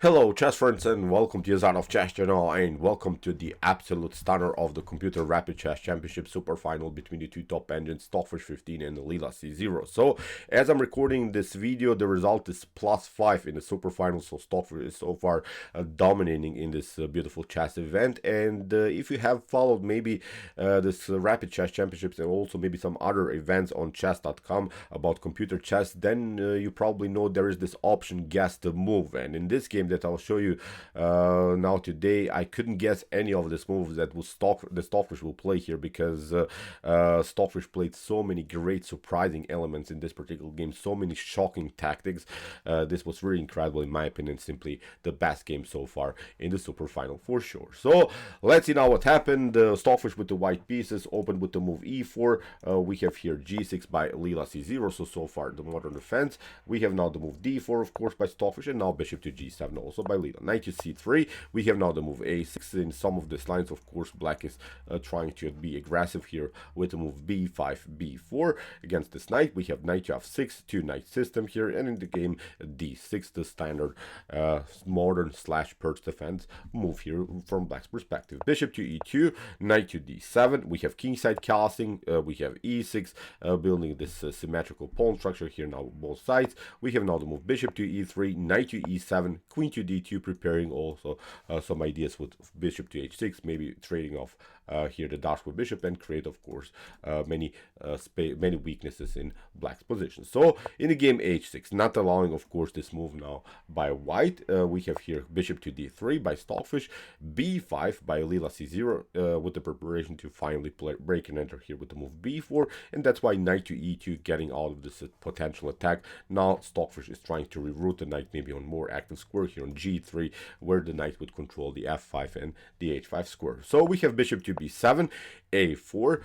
Hello chess friends and welcome to Yazan of Chess channel and welcome to the absolute stunner of the Computer Rapid Chess Championship Superfinal between the two top engines Stockfish 15 and Leela C0. So as I'm recording this video, the result is +5 in the Superfinal, so Stockfish is so far dominating in this beautiful chess event. And if you have followed maybe this Rapid Chess Championships and also maybe some other events on chess.com about computer chess, then you probably know there is this option guess the move, and in this game that I'll show you now today, I couldn't guess any of these moves that the Stockfish will play here, because Stockfish played so many great surprising elements in this particular game, so many shocking tactics. This was really incredible in my opinion, simply the best game so far in the super final for sure. So let's see now what happened. Stockfish with the white pieces opened with the move e4. We have here g6 by Leela c0, so far the modern defense. We have now the move d4 of course by Stockfish, and now bishop to g7 also by Leela. Knight to c3. We have now the move a6. In some of these lines, of course, black is trying to be aggressive here with the move b5, b4 against this knight. We have knight to f6, two knight system here, and in the game d6, the standard modern slash perch defense move here from black's perspective. Bishop to e2, knight to d7. We have kingside castling. We have e6, building this symmetrical pawn structure here now both sides. We have now the move bishop to e3, knight to e7, queen to d2, preparing also some ideas with bishop to h6, maybe trading off here the dash with bishop, and create of course many weaknesses in black's position. So in the game h6, not allowing of course this move now by white. We have here bishop to d3 by Stockfish, b5 by Leela c0 with the preparation to finally break and enter here with the move b4, and that's why knight to e2 getting out of this potential attack. Now Stockfish is trying to reroute the knight maybe on more active square here on g3, where the knight would control the f5 and the h5 square. So we have bishop to b7, a4,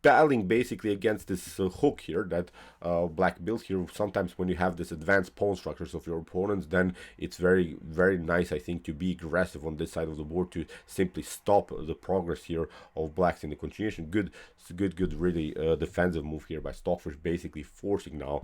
battling basically against this hook here that black built here. Sometimes when you have this advanced pawn structures of your opponents, then it's very nice, I think, to be aggressive on this side of the board to simply stop the progress here of blacks in the continuation. Good really defensive move here by Stockfish, basically forcing now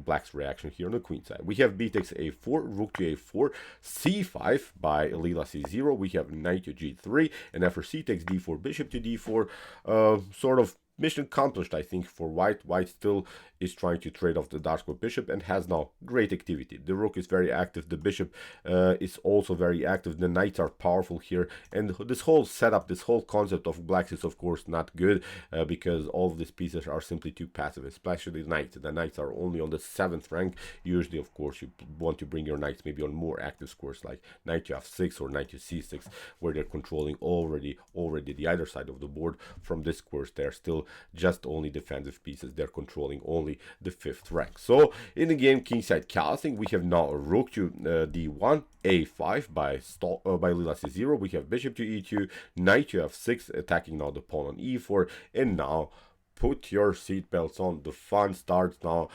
black's reaction here on the queen side. We have b takes a4, rook to a4, c5 by Leela c0. We have knight to g3, and after c takes d4, bishop to d4, sort of mission accomplished, I think, for white. White still is trying to trade off the dark square bishop and has now great activity. The rook is very active, the bishop is also very active, the knights are powerful here, and this whole setup, this whole concept of blacks is of course not good, because all of these pieces are simply too passive, especially the knights. The knights are only on the 7th rank. Usually of course you want to bring your knights maybe on more active squares like knight to f6 or knight to c6, where they're controlling already the other side of the board. From this squares they're still just only defensive pieces, they're controlling only the 5th rank. So in the game kingside castling, we have now a rook to d1, a5 by Leela c0. We have bishop to e2, knight to f6, attacking now the pawn on e4, and now put your seatbelts on, the fun starts now.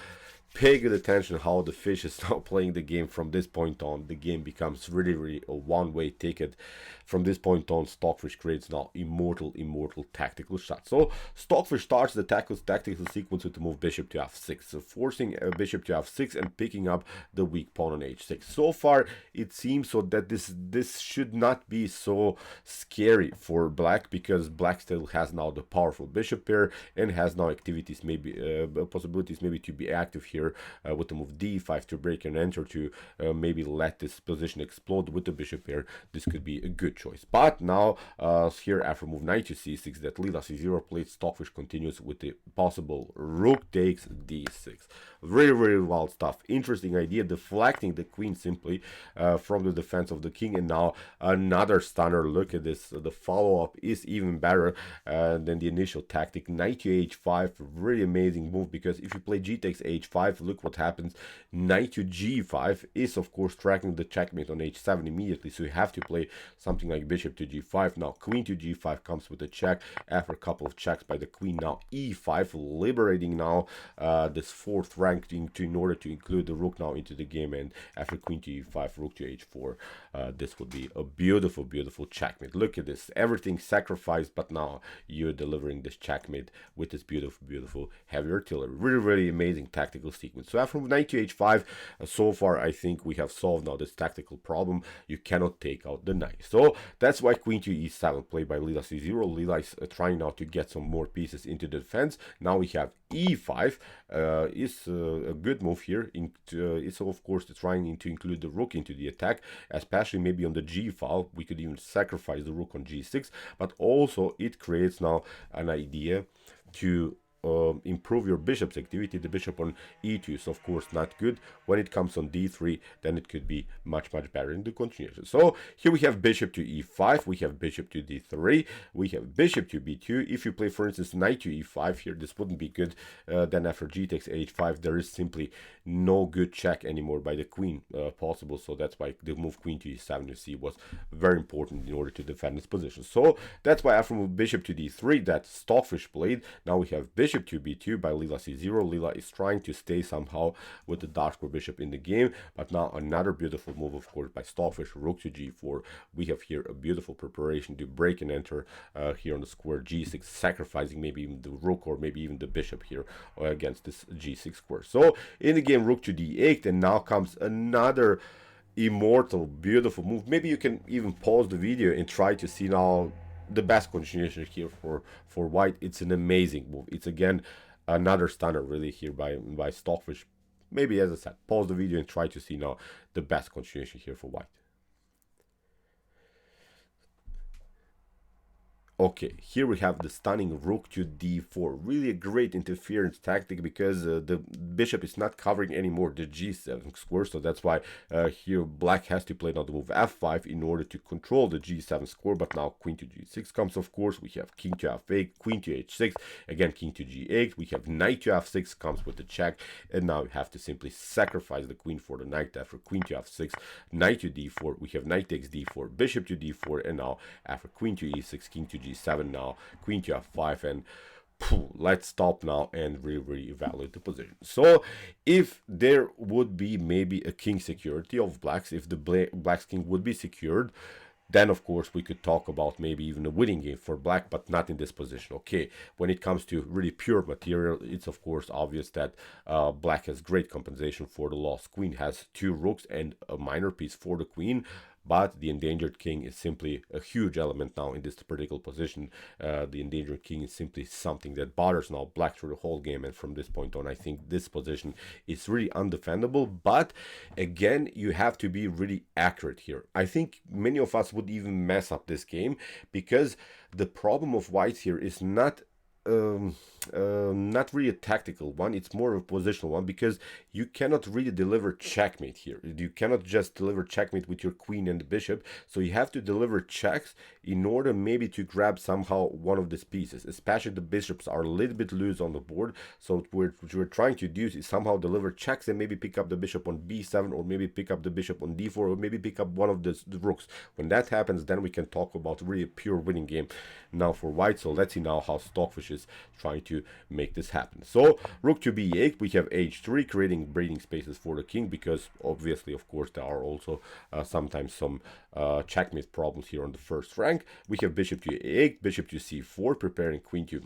Pay good attention how the fish is now playing the game. From this point on, the game becomes really a one-way ticket. From this point on, Stockfish creates now immortal tactical shots. So Stockfish starts the tactical sequence with the move bishop to f6, so forcing a bishop to f6 and picking up the weak pawn on h6. So far it seems so that this should not be so scary for black, because black still has now the powerful bishop pair and has now activities, maybe possibilities maybe to be active here with the move d5 to break and enter, to maybe let this position explode with the bishop pair. This could be a good choice. But now here after move knight to c6 that Leela c0 played, Stockfish continues with the possible rook takes d6. Really wild stuff. Interesting idea, deflecting the queen simply from the defense of the king. And now another stunner. Look at this. The follow-up is even better than the initial tactic. Knight to h5, really amazing move, because if you play g takes h5, look what happens. Knight to g5 is of course tracking the checkmate on h7 immediately, so you have to play something like bishop to g5. Now queen to g5 comes with a check after a couple of checks by the queen. Now e5, liberating now this 4th rank in order to include the rook now into the game, and after queen to e5, rook to h4, this would be a beautiful checkmate. Look at this, everything sacrificed, but now you're delivering this checkmate with this beautiful heavy artillery. Really amazing tactical sequence. So after knight to h5, so far I think we have solved now this tactical problem. You cannot take out the knight. So that's why queen to e7 played by Leela c0. Leela is trying now to get some more pieces into the defense. Now we have e5 is a good move here. It's of course trying to include the rook into the attack, especially maybe on the g file. We could even sacrifice the rook on g6, but also it creates now an idea to improve your bishop's activity. The bishop on e2 is of course not good. When it comes on d3, then it could be much better in the continuation. So here we have bishop to e5, we have bishop to d3, we have bishop to b2. If you play, for instance, knight to e5 here, this wouldn't be good. Then after g takes h5, there is simply no good check anymore by the queen possible. So that's why the move queen to e7, you see, was very important in order to defend its position. So that's why after move bishop to d3 that Stockfish played, now we have bishop to b2 by Leela c0. Leela is trying to stay somehow with the dark square bishop in the game, but now another beautiful move, of course, by Stockfish, rook to g4. We have here a beautiful preparation to break and enter here on the square g6, sacrificing maybe even the rook or maybe even the bishop here against this g6 square. So in the game, rook to d8, and now comes another immortal, beautiful move. Maybe you can even pause the video and try to see now the best continuation here for white. It's an amazing move. It's again another stunner really here by Stockfish. Maybe, as I said, pause the video and try to see now the best continuation here for white. Okay, here we have the stunning rook to d4. Really a great interference tactic because the bishop is not covering anymore the g7 square. So that's why here black has to play now the move f5 in order to control the g7 square. But now queen to g6 comes, of course. We have king to f8, queen to h6, again king to g8. We have knight to f6 comes with the check. And now we have to simply sacrifice the queen for the knight after queen to f6, knight to d4. We have knight takes d4, bishop to d4. And now after queen to e6, king to g7 now, queen to f5, and let's stop now and really evaluate the position. So if there would be maybe a king security of blacks, if the black's king would be secured, then of course we could talk about maybe even a winning game for black, but not in this position. Okay, when it comes to really pure material, it's of course obvious that black has great compensation for the lost queen, has two rooks and a minor piece for the queen. But the endangered king is simply a huge element now in this particular position. The endangered king is simply something that bothers now black through the whole game. And from this point on, I think this position is really undefendable. But again, you have to be really accurate here. I think many of us would even mess up this game because the problem of whites here is not really a tactical one. It's more of a positional one because you cannot really deliver checkmate here. You cannot just deliver checkmate with your queen and the bishop, so you have to deliver checks in order maybe to grab somehow one of these pieces, especially the bishops are a little bit loose on the board. So what we're trying to do is somehow deliver checks and maybe pick up the bishop on b7, or maybe pick up the bishop on d4, or maybe pick up one of the rooks. When that happens, then we can talk about really a pure winning game now for white. So let's see now how Stockfish is trying to make this happen. So rook to b8, we have h3, creating breathing spaces for the king, because obviously, of course, there are also sometimes some checkmate problems here on the first rank. We have bishop to a8, bishop to c4, preparing queen to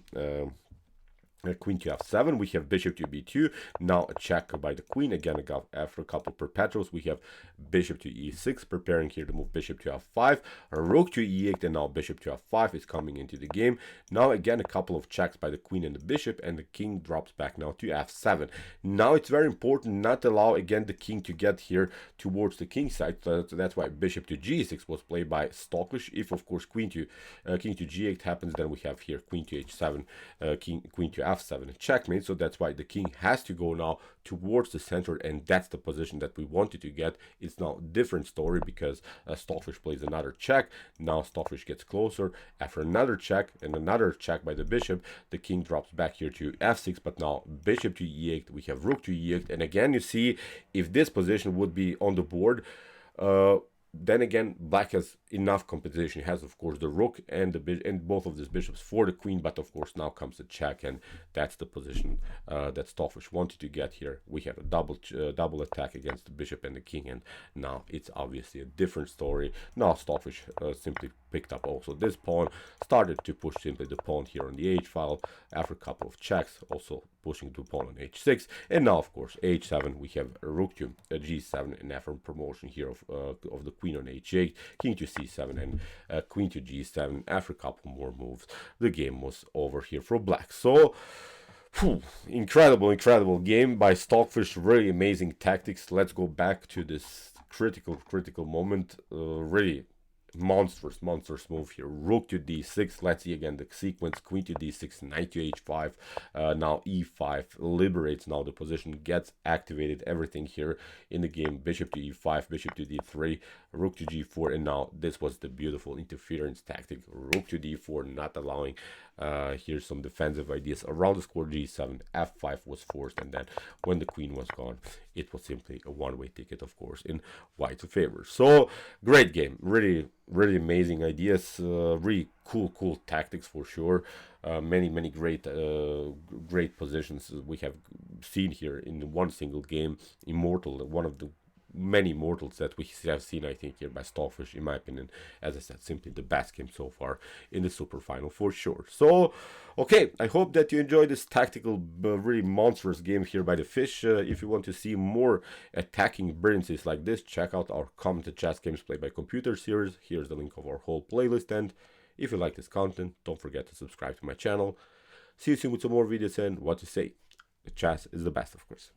f7. We have bishop to b2, now a check by the queen. Again, after a couple perpetuals, we have bishop to e6, preparing here to move bishop to f5, a rook to e8, and now bishop to f5 is coming into the game. Now again, a couple of checks by the queen and the bishop, and the king drops back now to f7. Now it's very important not to allow again the king to get here towards the king side. So that's why bishop to g6 was played by Stockfish. If of course king to g8 happens, then we have here queen to h7, queen to f7, checkmate. So that's why the king has to go now towards the center, and that's the position that we wanted to get. It's now a different story because Stockfish plays another check. Now Stockfish gets closer. After another check and another check by the bishop, the king drops back here to f6, but now bishop to e8, we have rook to e8, and again you see if this position would be on the board, then again black has enough competition. He has, of course, the rook and and both of these bishops for the queen, but of course now comes the check, and that's the position that Stockfish wanted to get here. We have a double attack against the bishop and the king, and now it's obviously a different story. Now Stockfish simply picked up also this pawn, started to push simply the pawn here on the h file after a couple of checks, also pushing the pawn on h6, and now of course h7 we have a rook to g7, and after promotion here of the queen on h8, king to c7, and queen to g7. After a couple more moves, the game was over here for black. So incredible game by Stockfish. Really amazing tactics. Let's go back to this critical moment. Really monstrous move here. Rook to d6. Let's see again the sequence. Queen to d6, knight to h5, now e5 liberates now the position, gets activated everything here in the game. Bishop to e5, bishop to d3, rook to g4, and now this was the beautiful interference tactic. Rook to d4, not allowing here's some defensive ideas around the square. g7, f5 was forced, and then when the queen was gone, it was simply a one-way ticket, of course, in white's favor. So great game, really amazing ideas, really cool tactics for sure. Many great positions we have seen here in one single game. Immortal, one of the many mortals that we have seen, I think, here by Stockfish, in my opinion. As I said, simply the best game so far in the super final for sure. So okay, I hope that you enjoyed this tactical really monstrous game here by the fish. If you want to see more attacking brilliances like this, check out our commented chess games played by computer series. Here's the link of our whole playlist, and if you like this content, don't forget to subscribe to my channel. See you soon with some more videos, and what to say, chess is the best, of course.